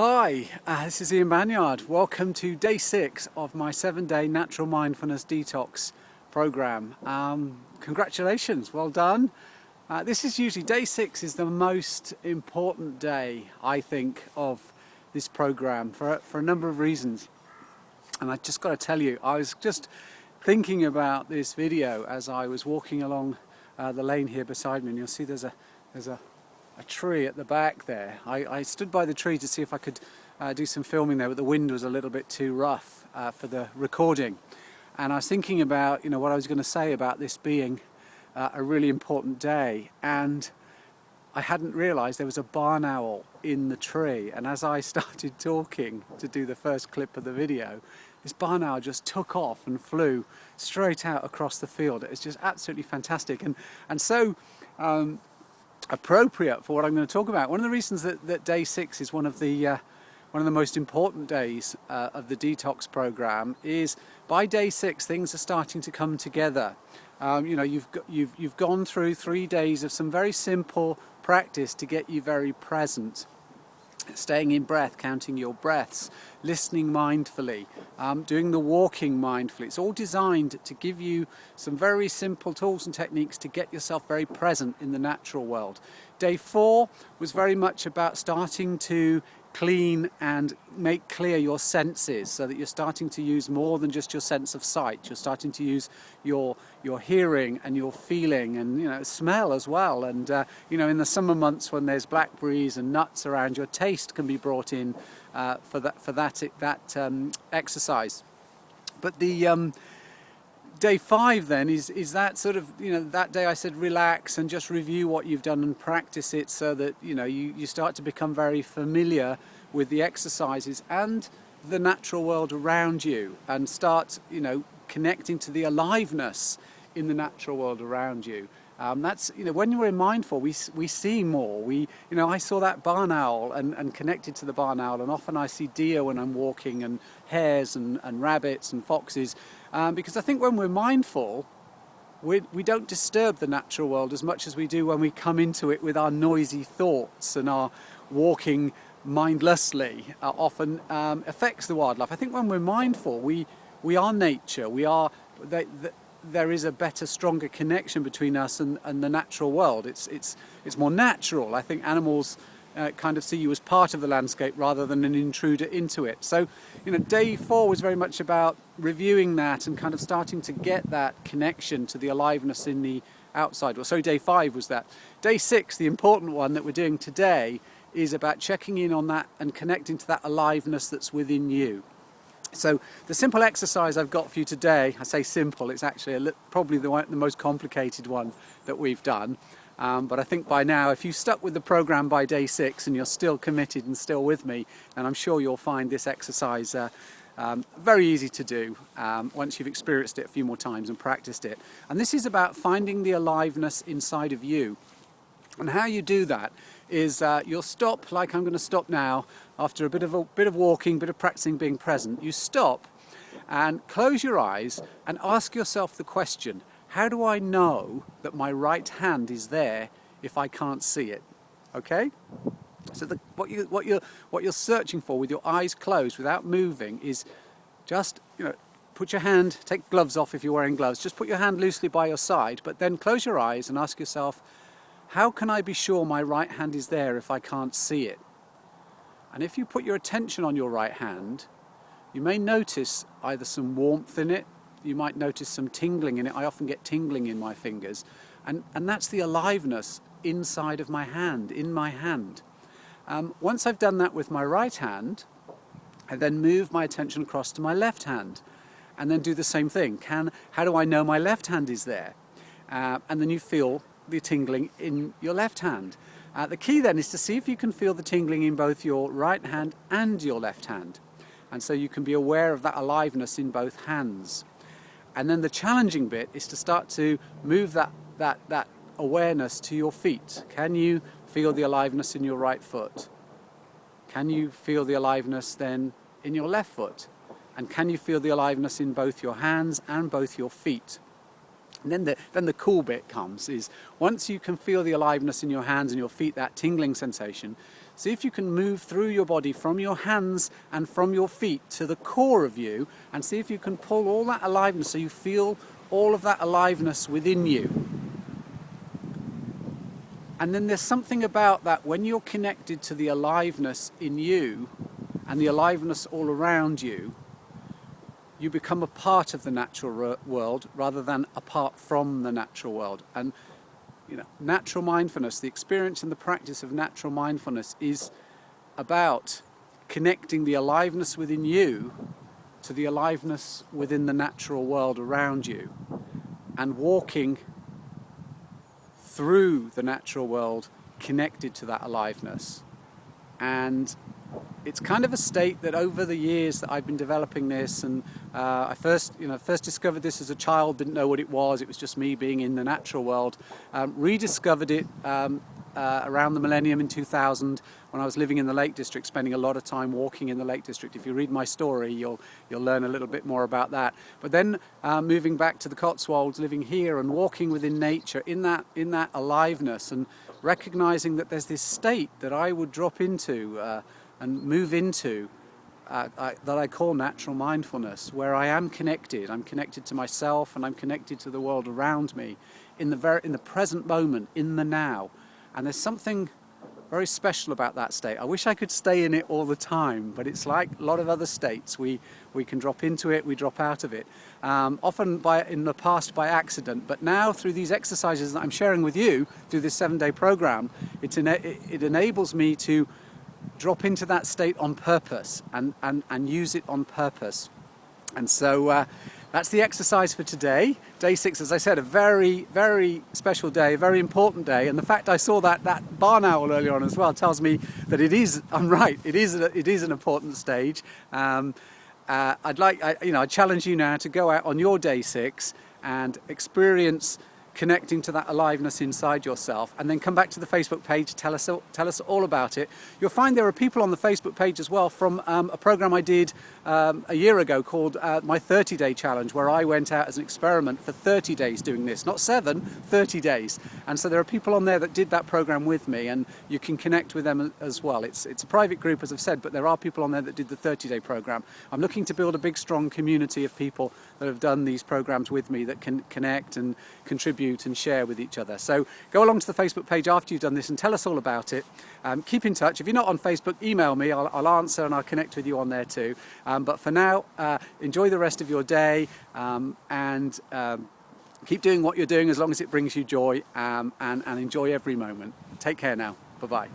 Hi, this is Banyard. Welcome to day 6 of my 7-day Natural Mindfulness Detox Programme. Congratulations, well done. This is usually, day 6 is the most important day, I think, of this programme for a number of reasons. And I just got to tell you, I was just thinking about this video as I was walking along the lane here beside me, and you'll see there's a tree at the back there. I stood by the tree to see if I could do some filming there, but the wind was a little bit too rough for the recording. And I was thinking about, what I was going to say about this being a really important day, and I hadn't realised there was a barn owl in the tree. And as I started talking to do the first clip of the video, this barn owl just took off and flew straight out across the field. It was just absolutely fantastic, and so appropriate for what I'm going to talk about. One of the reasons that day 6 is one of the most important days of the detox program is by day 6 things are starting to come together. You've gone through 3 days of some very simple practice to get you very present. Staying in breath, counting your breaths, listening mindfully, doing the walking mindfully. It's all designed to give you some very simple tools and techniques to get yourself very present in the natural world. Day 4 was very much about starting to clean and make clear your senses, so that you're starting to use more than just your sense of sight. You're starting to use your hearing and your feeling and smell as well. And in the summer months when there's blackberries and nuts around, your taste can be brought in for that exercise. But the day 5 then is that sort of, that day I said relax and just review what you've done and practice it, so that you start to become very familiar with the exercises and the natural world around you, and start connecting to the aliveness in the natural world around you. That's when we're mindful, we see more. I saw that barn owl and connected to the barn owl, and often I see deer when I'm walking, and hares and rabbits and foxes, because I think when we're mindful, we don't disturb the natural world as much as we do when we come into it with our noisy thoughts, and our walking mindlessly often affects the wildlife. I think when we're mindful, we are nature. There is a better, stronger connection between us and the natural world. It's more natural. I think animals kind of see you as part of the landscape rather than an intruder into it. So, day 4 was very much about reviewing that and kind of starting to get that connection to the aliveness in the outside. Well, so day 5 was that. Day 6, the important one that we're doing today, is about checking in on that and connecting to that aliveness that's within you. So the simple exercise I've got for you today, I say simple, it's actually probably the most complicated one that we've done. But I think by now, if you stuck with the program by day 6 and you're still committed and still with me, then I'm sure you'll find this exercise very easy to do once you've experienced it a few more times and practiced it. And this is about finding the aliveness inside of you. And how you do that is you'll stop, like I'm going to stop now, after a bit of walking, bit of practicing being present. You stop and close your eyes and ask yourself the question: how do I know that my right hand is there if I can't see it? Okay? So what you're searching for with your eyes closed, without moving, is just put your hand, take gloves off if you're wearing gloves, just put your hand loosely by your side, but then close your eyes and ask yourself, how can I be sure my right hand is there if I can't see it? And if you put your attention on your right hand, you may notice either some warmth in it, you might notice some tingling in it. I often get tingling in my fingers, and that's the aliveness inside of my hand, in my hand. Once I've done that with my right hand, I then move my attention across to my left hand, and then do the same thing. How do I know my left hand is there? And then you feel the tingling in your left hand. The key then is to see if you can feel the tingling in both your right hand and your left hand, and so you can be aware of that aliveness in both hands. And then the challenging bit is to start to move that awareness to your feet. Can you feel the aliveness in your right foot? Can you feel the aliveness then in your left foot? And can you feel the aliveness in both your hands and both your feet? And then the cool bit comes, is once you can feel the aliveness in your hands and your feet, that tingling sensation, see if you can move through your body from your hands and from your feet to the core of you, and see if you can pull all that aliveness so you feel all of that aliveness within you. And then there's something about that when you're connected to the aliveness in you and the aliveness all around you, you become a part of the natural world rather than apart from the natural world. And natural mindfulness, the experience and the practice of natural mindfulness, is about connecting the aliveness within you to the aliveness within the natural world around you, and walking through the natural world connected to that aliveness. And it's kind of a state that over the years that I've been developing this, and I first discovered this as a child, didn't know what it was just me being in the natural world. Rediscovered it around the millennium in 2000 when I was living in the Lake District, spending a lot of time walking in the Lake District. If you read my story, you'll learn a little bit more about that. But then moving back to the Cotswolds, living here and walking within nature in that aliveness, and recognizing that there's this state that I would drop into and move into that I call natural mindfulness, where I am connected. I'm connected to myself, and I'm connected to the world around me in the present moment, in the now. And there's something very special about that state. I wish I could stay in it all the time, but it's like a lot of other states. We can drop into it, we drop out of it. Often in the past by accident, but now through these exercises that I'm sharing with you through this 7-day program, it enables me to drop into that state on purpose and use it on purpose. And so that's the exercise for today. Day 6, as I said, a very, very special day, a very important day. And the fact I saw that barn owl earlier on as well tells me that I'm right. It is an important stage. I challenge you now to go out on your day 6 and experience connecting to that aliveness inside yourself, and then come back to the Facebook page, tell us all about it. You'll find there are people on the Facebook page as well from a program I did a year ago called my 30-day challenge, where I went out as an experiment for 30 days doing this, not 7, 30 days. And so there are people on there that did that program with me, and you can connect with them as well. It's a private group, as I've said, but there are people on there that did the 30-day program. I'm looking to build a big, strong community of people that have done these programs with me that can connect and contribute and share with each other. So go along to the Facebook page after you've done this and tell us all about it. Keep in touch. If you're not on Facebook, email me. I'll answer and I'll connect with you on there too. But for now, enjoy the rest of your day, and keep doing what you're doing as long as it brings you joy, and enjoy every moment. Take care now. Bye-bye.